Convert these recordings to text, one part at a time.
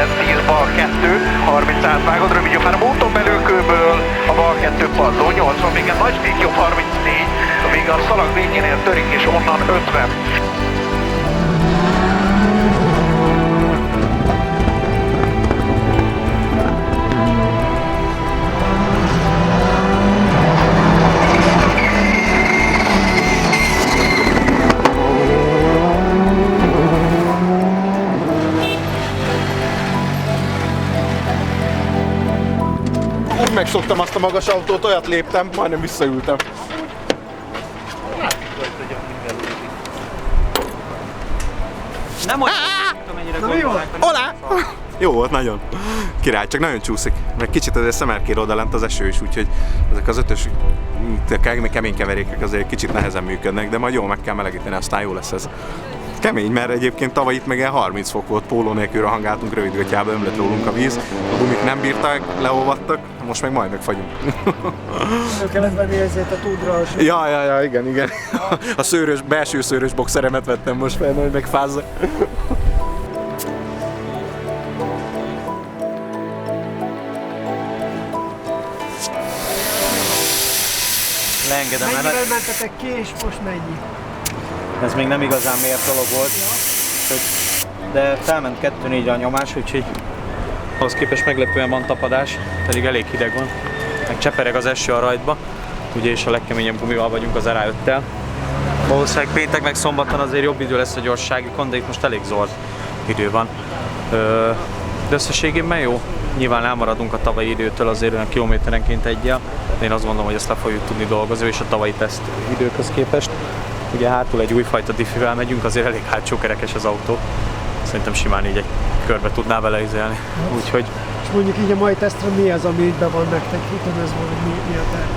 10 bal 2, 30 átvágod, rövid jobb, hanem úton belül kőből a bal 2 padló, 80, még egy nagy spík jobb, 34, még a szalag végénél törik, és onnan 50. Megszoktam azt a magas autót, olyat léptem, majdnem visszaültem. Nem olyan, amennyire gondolják. Olá! Jó volt, nagyon. Király, csak nagyon csúszik. Meg kicsit azért szemerkér odalent az eső is, úgyhogy ezek az ötös kemény keverékek azért kicsit nehezen működnek, de majd jól meg kell melegíteni, aztán jó lesz ez. Kemény, mert egyébként tavaly itt meg ilyen 30 fok volt, póló nélkül rohangáltunk, rövidgatjába ömlött rólunk a víz. A gumik nem bírták, leolvadtak, most meg majd megfagyunk. Nem kellett venni ezért a tudra. Ja, igen. A belső szőrös boxeremet vettem most fel, hogy megfázzak. Leengedem el. Mennyivel mentetek ki, és most mennyi? Ez még nem igazán mért dolog volt, de felment 2-4-re a nyomás, úgyhogy ahhoz képest meglepően van tapadás, pedig elég hideg van. Meg csepereg az eső a rajtba, ugye és a legkeményebb gumival vagyunk az RA5-tel. Valószínűleg péntek meg szombaton azért jobb idő lesz a gyorságikon, de itt most elég zord idő van. De összességében jó. Nyilván elmaradunk a tavalyi időtől azért olyan kilométerenként egyel, de én azt gondolom, hogy ezt le fogjuk tudni dolgozni, és a tavalyi teszt időkhöz képest. Ugye hátul egy újfajta diffivel megyünk, azért elég hátsókerekes az autó. Szerintem simán így egy körbe tudná vele izélni. Úgyhogy... És mondjuk így a mai tesztre mi az, ami így be van nektek ütemezve, hogy mi a terv?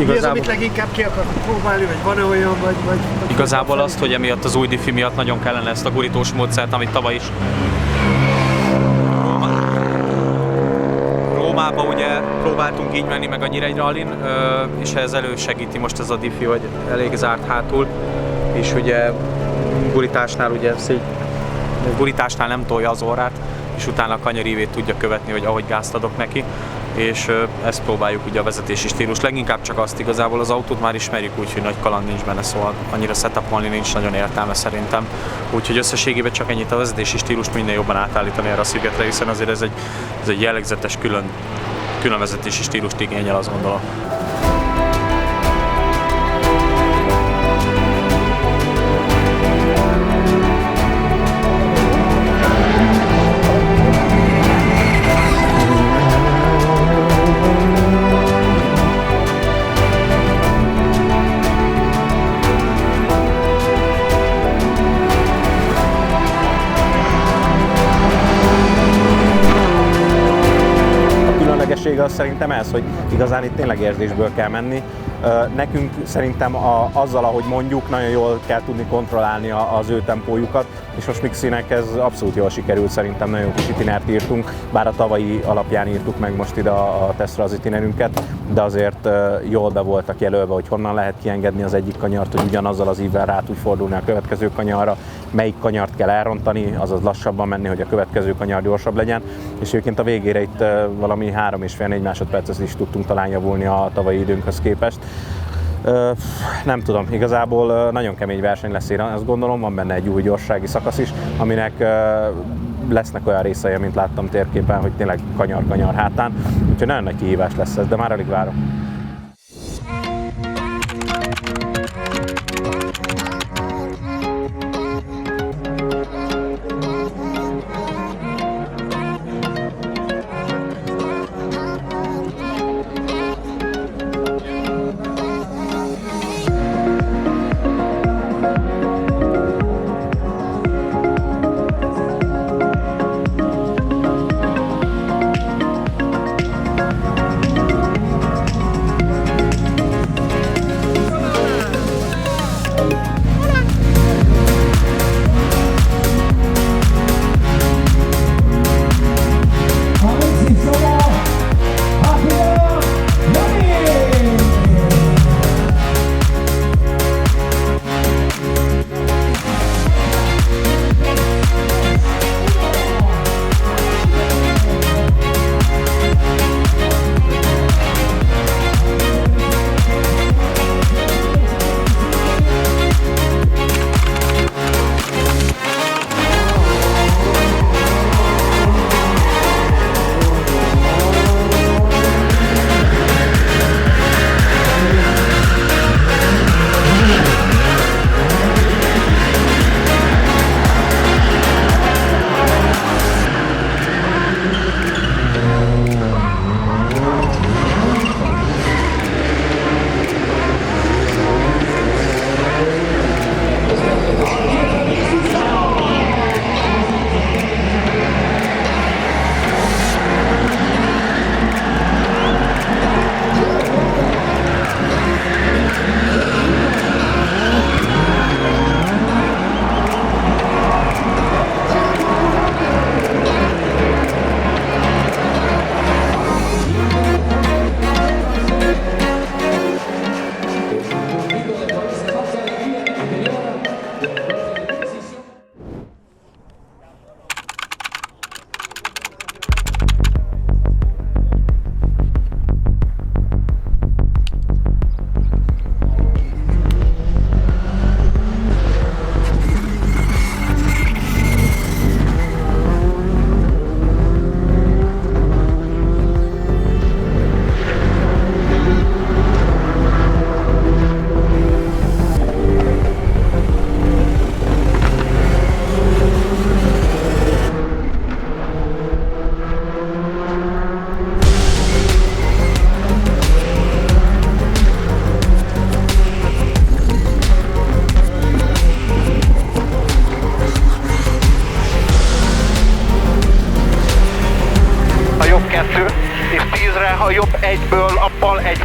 Mi az, amit leginkább ki akartok próbálni, vagy van-e olyan, vagy igazából azt, hogy emiatt az új diffi miatt nagyon kellene ezt a gurítós módszert, amit tavaly is Rómában ugye próbáltunk így menni meg a Nyíregy rallin, és ez elősegíti most ez a diffi, hogy elég zárt hátul, és ugye gurításnál nem tolja az orrát, és utána a kanyarívét tudja követni, hogy ahogy gázt adok neki, és ezt próbáljuk ugye a vezetési stílus. Leginkább csak azt, igazából az autót már ismerjük, úgyhogy nagy kaland nincs benne, szóval annyira setupolni nincs nagyon értelme szerintem. Úgyhogy összességében csak ennyit a vezetési stílust minden jobban átállítani erre a szigetre, hiszen azért ez egy jellegzetes külön vezetési stílust igényel, azt gondolom. Az szerintem ez, hogy igazán itt tényleg érzésből kell menni. Nekünk szerintem azzal, ahogy mondjuk, nagyon jól kell tudni kontrollálni az ő tempójukat, és most Mixinek ez abszolút jól sikerült, szerintem nagyon jó kis itinert írtunk, bár a tavalyi alapján írtuk meg most ide a tesztre az itinerünket, de azért jól be voltak jelölve, hogy honnan lehet kiengedni az egyik kanyart, hogy ugyanazzal az ívvel rá tud fordulni a következő kanyarra, melyik kanyart kell elrontani, azaz lassabban menni, hogy a következő kanyar gyorsabb legyen, és egyébként a végére itt valami 3,5-4 másodpercet is tudtunk talán javulni a tavalyi időnkhöz képest. Nem tudom, igazából nagyon kemény verseny lesz, én azt gondolom, van benne egy új gyorsági szakasz is, aminek lesznek olyan részei, mint láttam térképen, hogy tényleg kanyar-kanyar hátán, úgyhogy nagyon nagy kihívás lesz ez, de már alig várom.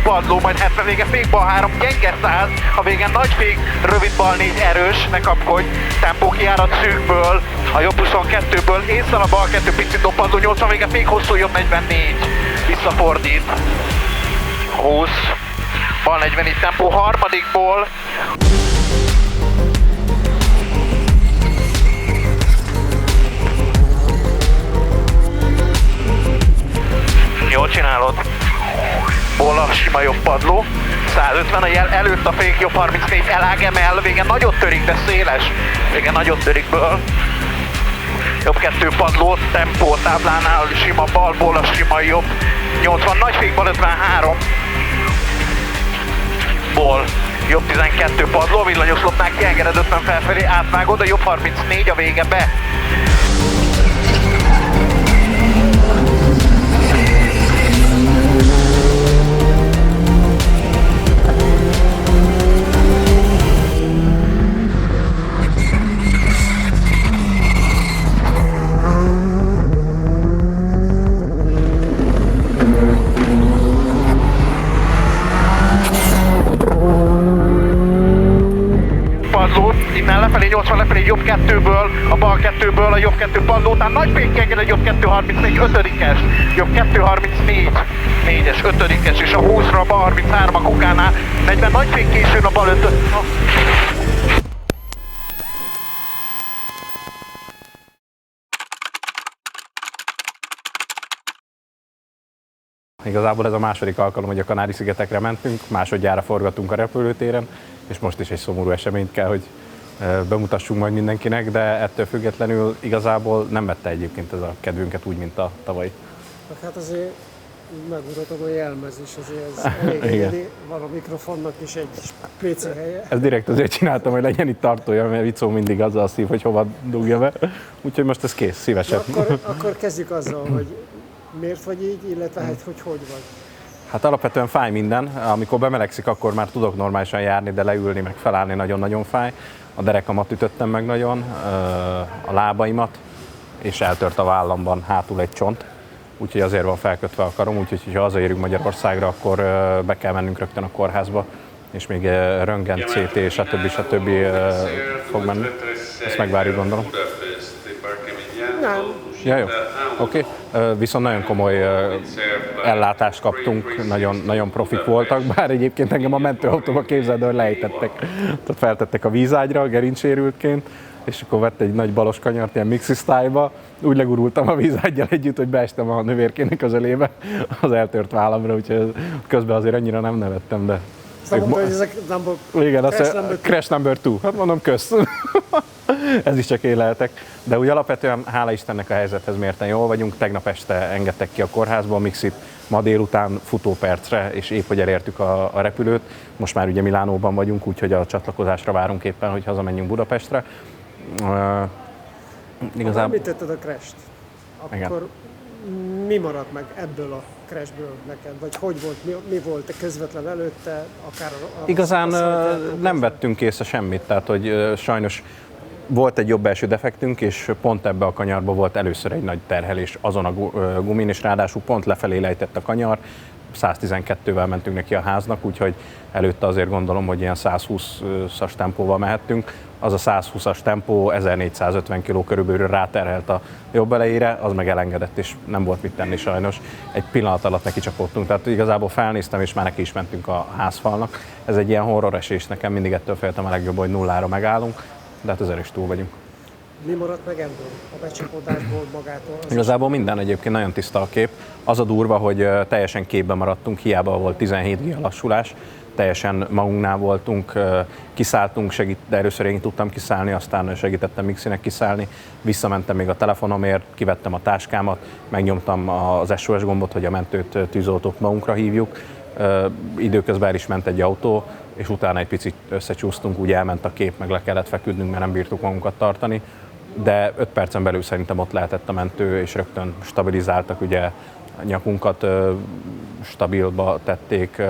padló, majd 70 vége fékbal 3, gyenge 100, a végén nagy fék, rövid bal 4 erős, ne kapkodj, tempó kiárat szűkből, a jobb 22-ből, észre a bal 2 picit dopadló, 80 vége fék, hosszú jobb 44, visszafordít, 20, bal 44 tempó harmadikból, jól csinálod. Bola, sima jobb padló. 150 a jel előtt a fék, jobb 34, elág emel, végen nagyot törik, de széles. Végen nagyot törikből. Jobb 2 padló, tempó táblánál, sima bal, bola, sima jobb. 80, nagy fék, bal 53. Ból. Jobb 12 padló, villanyoszlopnál kiengeded 50 felfelé, átvágod, a jobb 34, a vége be. Innen lefelé 80, lefelé jobb 2-ből, a bal 2-ből, a jobb 2 padló után nagy fékenged, a jobb 2 34, 5-es, jobb 2 34, 4-es, 5-es, és a 20-ra a bal 33 a kukánál, 40 nagy fék későn a bal 5. Igazából ez a második alkalom, hogy a Kanári-szigetekre mentünk, másodjára forgatunk a repülőtéren, és most is egy szomorú eseményt kell, hogy bemutassunk majd mindenkinek, de ettől függetlenül igazából nem vette egyébként ez a kedvünket úgy, mint a tavalyi. Hát azért megmutatom a jelmez is, azért ez elég egyedi, van a mikrofonnak is egy PC helye. Ez direkt azért csináltam, hogy legyen itt tartója, mert Vicó mindig azzal szív, hogy hova dugja be. Úgyhogy most ez kész, szívesen. Akkor kezdjük azzal, hogy miért vagy így, illetve hát, hogy vagy? Hát alapvetően fáj minden. Amikor bemelegszik, akkor már tudok normálisan járni, de leülni, meg felállni nagyon-nagyon fáj. A derekamat ütöttem meg nagyon, a lábaimat, és eltört a vállamban hátul egy csont. Úgyhogy azért van felkötve a karom, úgyhogy ha hazaérünk Magyarországra, akkor be kell mennünk rögtön a kórházba, és még röntgen, CT, stb. Fog menni. Ezt megvárjuk, gondolom. Nem. Ja, jó. Oké. Viszont nagyon komoly ellátást kaptunk, nagyon profik voltak, bár egyébként engem a mentőautóba képzeld, hogy lejtettek. Tehát feltettek a vízágyra gerincsérültként, és akkor vett egy nagy balos kanyart ilyen mixi style-ba, úgy legurultam a vízággyal együtt, hogy beestem a növérkének az ölébe, az eltört vállamra, úgyhogy közben azért annyira nem nevettem, de... Szóval mondta, hogy ezek igen, Crash number 2. Hát mondom, kösz. Ez is csak én lehetek. De úgy alapvetően, hála Istennek a helyzethez mérten jól vagyunk. Tegnap este engedtek ki a kórházba a Mixit, ma délután futópercre, és épp hogy elértük a repülőt. Most már ugye Milánóban vagyunk, úgyhogy a csatlakozásra várunk éppen, hogy hazamenjünk Budapestre. Igazából... Ha említetted a Crash-t, akkor igen. Mi maradt meg ebből a crashből neked? Vagy hogy volt, mi volt közvetlen előtte? Akár igazán nem vettünk észre semmit, tehát hogy sajnos volt egy jobb belső defektünk, és pont ebbe a kanyarba volt először egy nagy terhelés azon a gumin, és ráadásul pont lefelé lejtett a kanyar, 112-vel mentünk neki a háznak, úgyhogy előtte azért gondolom, hogy ilyen 120-as tempóval mehettünk. Az a 120-as tempó 1450 kg körülbelül ráterhelt a jobb elejére, az meg elengedett, és nem volt mit tenni sajnos. Egy pillanat alatt neki csapottunk, tehát igazából felnéztem, és már neki is mentünk a házfalnak. Ez egy ilyen horror esés, nekem mindig ettől féltem a legjobb, hogy nullára megállunk, de hát ezen is túl vagyunk. Mi maradt meg ebből? A becsapódásból magától? Igazából minden, egyébként nagyon tiszta a kép. Az a durva, hogy teljesen képben maradtunk, hiába volt 17 G lassulás, teljesen magunknál voltunk, kiszálltunk, de először én tudtam kiszállni, aztán segítettem Mixinek kiszállni, visszamentem még a telefonomért, kivettem a táskámat, megnyomtam az SOS gombot, hogy a mentőt, tűzoltót magunkra hívjuk. Időközben el is ment egy autó, és utána egy picit összecsúsztunk, úgy elment a kép, meg le kellett feküdnünk, mert nem bírtuk magunkat tartani. De 5 percen belül szerintem ott lehetett a mentő, és rögtön stabilizáltak, ugye a nyakunkat stabilba tették,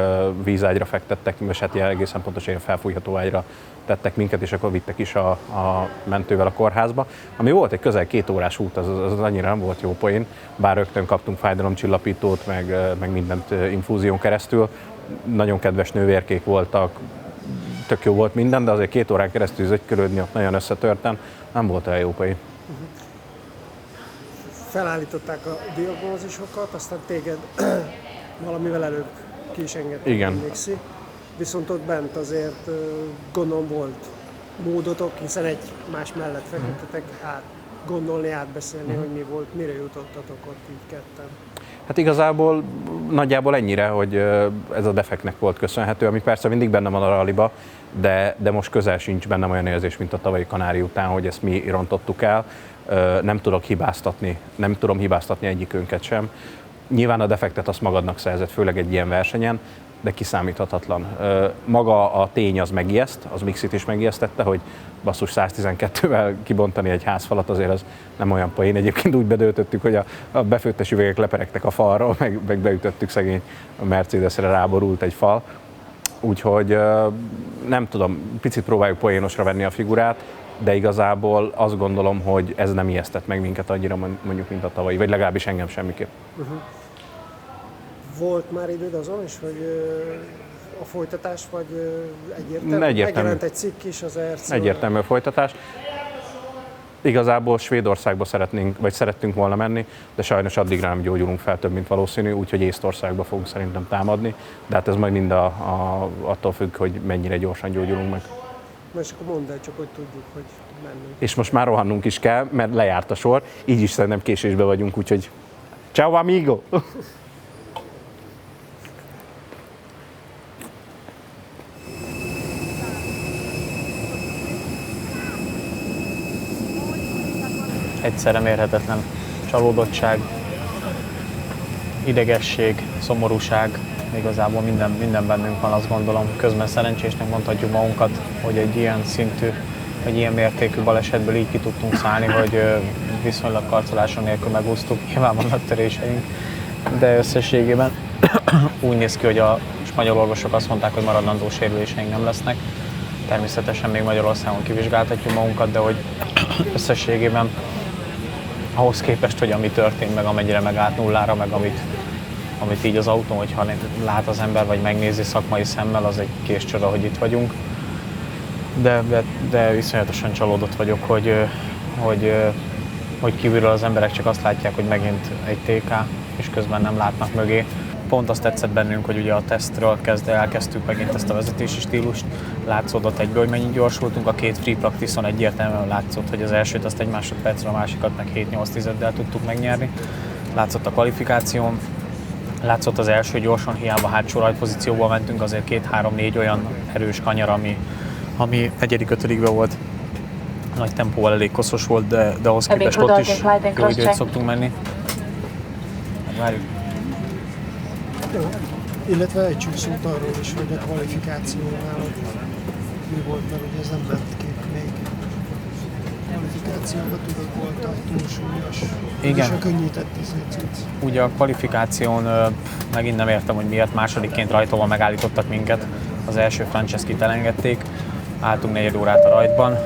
vízágyra fektettek, és hát egészen pontosan ilyen felfújható ágyra tettek minket, és akkor vittek is a mentővel a kórházba. Ami volt egy közel 2 órás út, az annyira nem volt jó poén, bár rögtön kaptunk fájdalomcsillapítót, meg mindent infúzión keresztül, nagyon kedves nővérkék voltak, tök jó volt minden, de azért 2 órán keresztül zögykölődni ott nagyon összetörten, nem volt olyan jó poén. Felállították a diagnózisokat, aztán téged valamivel előbb ki is engedtek. Igen. Mixi. Viszont ott bent azért gondolom volt módotok, hiszen egymás mellett feküdtetek gondolni, átbeszélni, hogy mi volt, mire jutottatok ott így ketten. Hát igazából nagyjából ennyire, hogy ez a defektnek volt köszönhető, ami persze mindig benne van a ralliba, de most közel sincs bennem olyan érzés, mint a tavalyi Kanári után, hogy ezt mi rontottuk el. Nem tudom hibáztatni egyikünket sem. Nyilván a defektet azt magadnak szerzett, főleg egy ilyen versenyen, de kiszámíthatatlan. Maga a tény az megijeszt, az Mixit is megijesztette, hogy basszus 112-vel kibontani egy házfalat, azért az nem olyan poén. Egyébként úgy bedöltöttük, hogy a befőttes üvegek leperegtek a falról, meg beütöttük szegény Mercedesre, ráborult egy fal. Úgyhogy nem tudom, picit próbáljuk poénosra venni a figurát, de igazából azt gondolom, hogy ez nem ijesztett meg minket annyira mondjuk, mint a tavalyi, vagy legalábbis engem semmiképp. Volt már időd azon is, hogy a folytatás, vagy egyértelmű? Egyértelmű. Megjelent egy cikk is az ERC-ben. Egyértelmű a folytatás. Igazából Svédországba szerettünk volna menni, de sajnos addigra nem gyógyulunk fel, több mint valószínű, úgyhogy Észtországba fogunk szerintem támadni, de hát ez majd mind attól függ, hogy mennyire gyorsan gyógyulunk meg. Na és akkor mondd el csak, hogy tudjuk, hogy mennünk. És most már rohannunk is kell, mert lejárt a sor, így is szerintem késésbe vagyunk, úgyhogy ciao amigo! Egyszerre mérhetetlen csalódottság, idegesség, szomorúság, igazából minden bennünk van, azt gondolom. Közben szerencsésnek mondhatjuk magunkat, hogy egy ilyen szintű, egy ilyen mértékű balesetből így ki tudtunk szállni, hogy viszonylag karcoláson nélkül megúsztuk. Nyilván vannak töréseink, de összességében úgy néz ki, hogy a spanyol orvosok azt mondták, hogy maradandó sérüléseink nem lesznek. Természetesen még Magyarországon kivizsgáltatjuk magunkat, de hogy összességében ahhoz képest, hogy ami történt, meg amennyire megállt nullára, meg amit így az autón, hogyha lát az ember, vagy megnézi szakmai szemmel, az egy késcsoda, hogy itt vagyunk. De iszonyatosan csalódott vagyok, hogy kívülről az emberek csak azt látják, hogy megint egy TK, és közben nem látnak mögé. Pont azt tetszett bennünk, hogy ugye a tesztről elkezdtük megint ezt a vezetési stílust. Látszódott egyből, hogy mennyit gyorsultunk, a 2 free practice-on egyértelműen látszott, hogy az elsőt azt egy másodpercre, a másikat meg 7-8-10-del tudtuk megnyerni. Látszott a kvalifikáción, látszott az első gyorsan, hiába hátsó rajtpozícióból mentünk, azért 2-3-4 olyan erős kanyar, ami 4.-5-ben volt. Nagy tempóval elég koszos volt, de ahhoz képest ott is jó időt szoktunk menni. Várjuk. Jó. Illetve egy csúszót arról is, hogy a kvalifikációnál mi volt, mert ugye ez nem ment ki még. Kvalifikációban tudod, volt a túlsúlyos, igen. És a könnyített izécét. Ugye a kvalifikáción megint nem értem, hogy miért másodikként rajtóval megállítottak minket. Az első Franceskit elengedték, álltunk 4 órát a rajtban,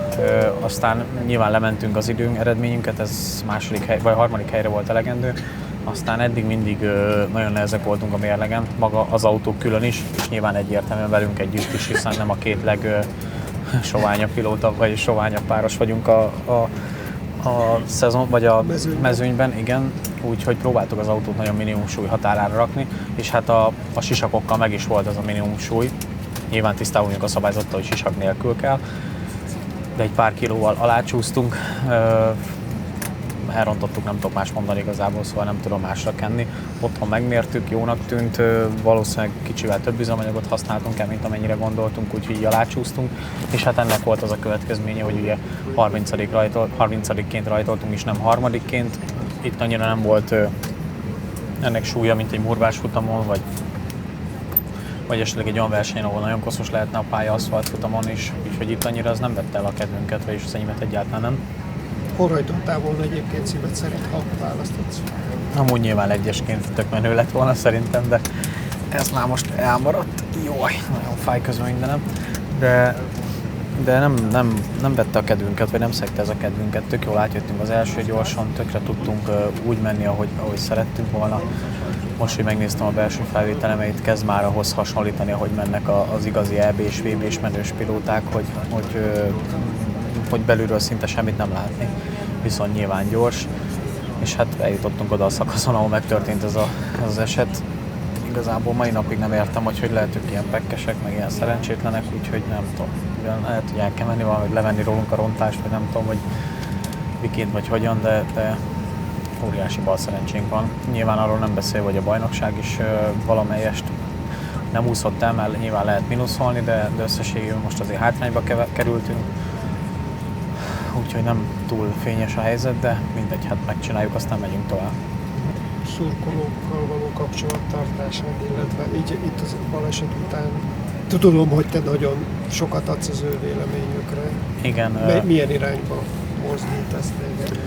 aztán nyilván lementünk az időnk, eredményünket, ez harmadik helyre volt elegendő. Aztán eddig mindig nagyon nehezek voltunk a mérlegen, maga az autó külön is, és nyilván egyértelműen velünk együtt is, hiszen nem a 2 legsoványabb pilóta, vagy soványabb páros vagyunk a szezon, vagy a mezőnyben, igen. Úgyhogy próbáltuk az autót nagyon minimum súly határára rakni, és hát a sisakokkal meg is volt ez a minimum súly. Nyilván tisztában vagyunk a szabályzattal, hogy sisak nélkül kell, de egy pár kilóval alácsúsztunk. Elrontottuk, nem tudok más mondani igazából, szóval nem tudom másra kenni. Otthon megmértük, jónak tűnt, valószínűleg kicsivel több üzemanyagot használtunk el, mint amennyire gondoltunk, úgyhogy így alácsúsztunk. És hát ennek volt az a következménye, hogy ugye 30-ként rajtoltunk, és nem harmadikként. Itt annyira nem volt ennek súlya, mint egy murvás futamon, vagy esetleg egy olyan versenyen, ahol nagyon koszos lehetne a pálya aszfalt futamon is, úgyhogy itt annyira az nem vette el a kedvünket, vagyis az enyémet egyáltalán nem. Hol rajtoltál volna egyébként szíved szerint, ha választhatsz? Amúgy nyilván egyesként tök menő lett volna szerintem, de ez már most elmaradt. Jaj, nagyon fáj közben mindenem. De nem vette a kedvünket, vagy nem szegte ez a kedvünket. Tök jól átjöttünk az első gyorsan, tökre tudtunk úgy menni, ahogy szerettünk volna. most, hogy megnéztem a belső felvételemeit, kezd már ahhoz hasonlítani, ahogy mennek az igazi EB és VB és menős pilóták, hogy belülről szinte semmit nem látni, viszont nyilván gyors, és hát eljutottunk oda a szakaszon, ahol megtörtént ez az eset. Igazából mai napig nem értem, hogy lehet ők ilyen pekkesek, meg ilyen szerencsétlenek, úgyhogy nem tudom, lehet, hogy el kell menni valahogy levenni rólunk a rontást, vagy nem tudom, hogy miként vagy hogyan, de óriási bal szerencsénk van. Nyilván arról nem beszél, hogy a bajnokság is valamelyest nem úszott el, mert nyilván lehet mínuszolni, de összességében most azért hátrányba kerültünk. Úgyhogy nem túl fényes a helyzet, de mindegy, hát megcsináljuk, aztán megyünk tovább. Szurkolókkal való kapcsolattartását, illetve így itt az baleset után tudom, hogy te nagyon sokat adsz az ő véleményükre. Igen. Milyen irányba mozdít ezt téged?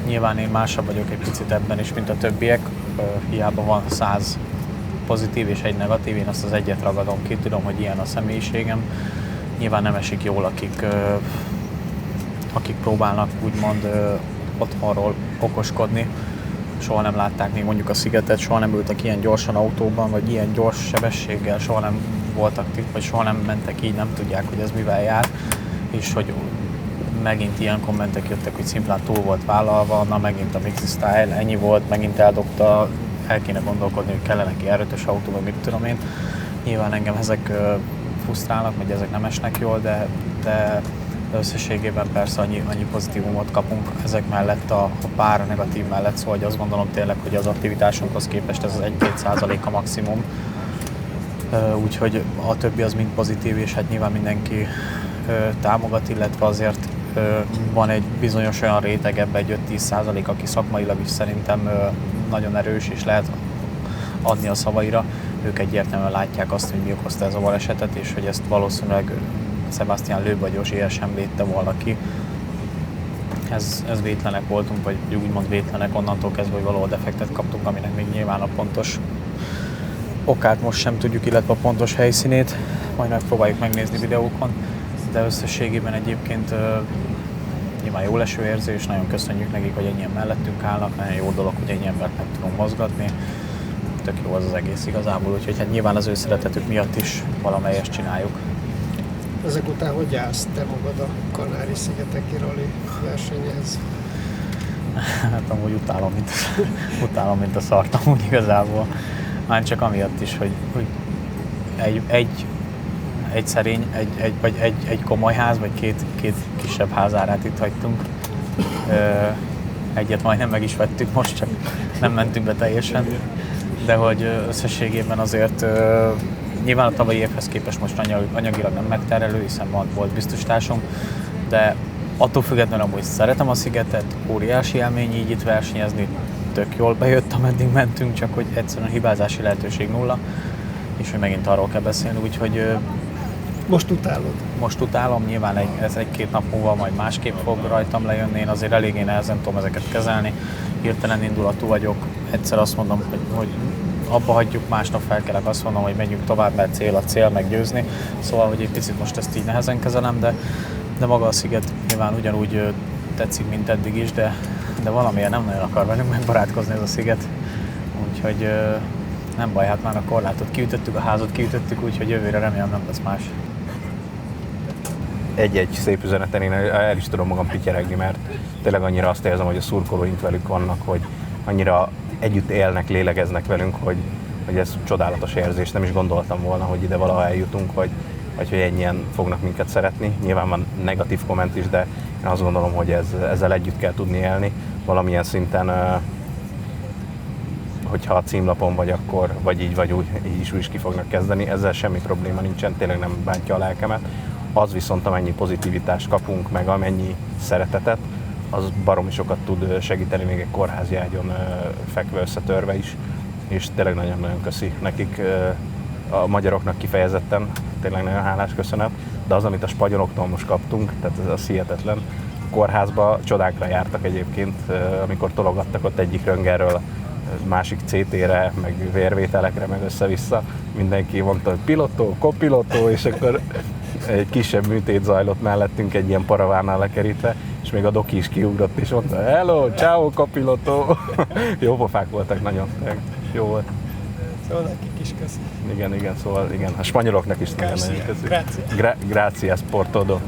Nyilván én másabb vagyok egy picit ebben is, mint a többiek. Hiába van 100 pozitív és egy negatív, én azt az egyet ragadom ki, tudom, hogy ilyen a személyiségem. Nyilván nem esik jól, akik próbálnak úgymond otthonról okoskodni. Soha nem látták még mondjuk a szigetet, soha nem ültek ilyen gyorsan autóban, vagy ilyen gyors sebességgel, soha nem voltak itt, vagy soha nem mentek így, nem tudják, hogy ez mivel jár, és hogy megint ilyen kommentek jöttek, hogy szimplán túl volt vállalva, na megint a Mixi Style, ennyi volt, megint eldobta, el kéne gondolkodni, hogy kellene neki R5-ös autó, vagy mit tudom én. Nyilván engem ezek frusztrálnak, vagy ezek nem esnek jól, de összességében persze annyi pozitívumot kapunk ezek mellett, a pár negatív mellett, szóval hogy azt gondolom tényleg, hogy az aktivitásunkhoz képest ez az 1-2% a maximum. Úgyhogy a többi az mind pozitív, és hát nyilván mindenki támogat, illetve azért van egy bizonyos olyan réteg, ebben egy 5-10%, aki szakmailag is szerintem nagyon erős, és lehet adni a szavaira. Ők egyértelműen látják azt, hogy mi okozta ez a balesetet, és hogy ezt valószínűleg Sebastian Loeb vagy Ogier sem védte volna ki. Ez vétlenek voltunk, vagy úgymond vétlenek onnantól kezdve, hogy valahol defektet kaptunk, aminek még nyilván a pontos okát most sem tudjuk, illetve a pontos helyszínét. Majd megpróbáljuk megnézni videókon, de összességében egyébként nyilván jó leső érzés, nagyon köszönjük nekik, hogy ennyien mellettünk állnak, nagyon jó dolog, hogy ennyi embert meg tudunk mozgatni. Tök jó az egész igazából, úgyhogy hát nyilván az ő szeretetük miatt is valamelyest csináljuk. Ezek után hogy állsz te magad a Kanári-szigeteki rali versenyhez? Hát amúgy utálom, mint a szart amúgy igazából. Már csak amiatt is, hogy egy szerény, egy komoly ház, vagy két kisebb házárát itt hagytunk. Egyet majdnem meg is vettük most, csak nem mentünk be teljesen. De hogy összességében azért nyilván a tavalyi évhez képest most anyagilag nem megterelő, hiszen volt biztosításunk, de attól függetlenül amúgy szeretem a szigetet, óriási élmény így itt versenyezni, tök jól bejött, ameddig mentünk, csak hogy egyszerűen hibázási lehetőség nulla, és hogy megint arról kell beszélni, úgyhogy most utálod? Most utálom, nyilván ez egy-két nap múlva majd másképp fog rajtam lejönni, én azért eléggé nehezen tudom ezeket kezelni, hirtelen indulatú vagyok, egyszer azt mondom, hogy abba hagyjuk, másnap felkelek, azt mondom, hogy megyünk tovább, mert cél a cél, meggyőzni. Szóval, hogy egy picit most ezt így nehezen kezelem, de maga a sziget nyilván ugyanúgy tetszik, mint eddig is, de valamiért nem nagyon akar velünk megbarátkozni ez a sziget. Úgyhogy nem baj, hát már a korlátot kiütöttük, a házat kiütöttük, úgyhogy jövőre remélem nem lesz más. Egy szép üzeneten én el is tudom magam pityeregni, mert tényleg annyira azt érzem, hogy a szurkolóink velük vannak, hogy annyira együtt élnek, lélegeznek velünk, hogy ez csodálatos érzés. Nem is gondoltam volna, hogy ide valaha eljutunk, vagy hogy ennyien fognak minket szeretni. Nyilván van negatív komment is, de én azt gondolom, hogy ezzel együtt kell tudni élni. Valamilyen szinten, hogyha a címlapon vagy akkor, vagy így vagy úgy, így is ki fognak kezdeni. Ezzel semmi probléma nincsen, tényleg nem bántja a lelkemet. Az viszont amennyi pozitivitást kapunk, meg amennyi szeretetet, az baromi sokat tud segíteni még egy kórházi ágyon fekve összetörve is, és tényleg nagyon-nagyon köszi nekik, a magyaroknak kifejezetten, tényleg nagyon hálás köszönet, de az, amit a spanyoloktól most kaptunk, tehát az hihetetlen. A kórházba csodákra jártak egyébként, amikor tologattak ott egyik röntgenről másik CT-re, meg vérvételekre, meg össze-vissza, mindenki mondta, hogy pilotó, kopilotó, és akkor egy kisebb műtét zajlott mellettünk egy ilyen paravánnál lekerítve, és még a doki is kiugrott, és mondta, hello, ciao, kopilotó. Jó pofák voltak nagyon. jó volt. Szóval nekik is köszi. Igen, szóval igen, a spanyoloknak is nagyon köszönjük. Grazie. Gracias por todo.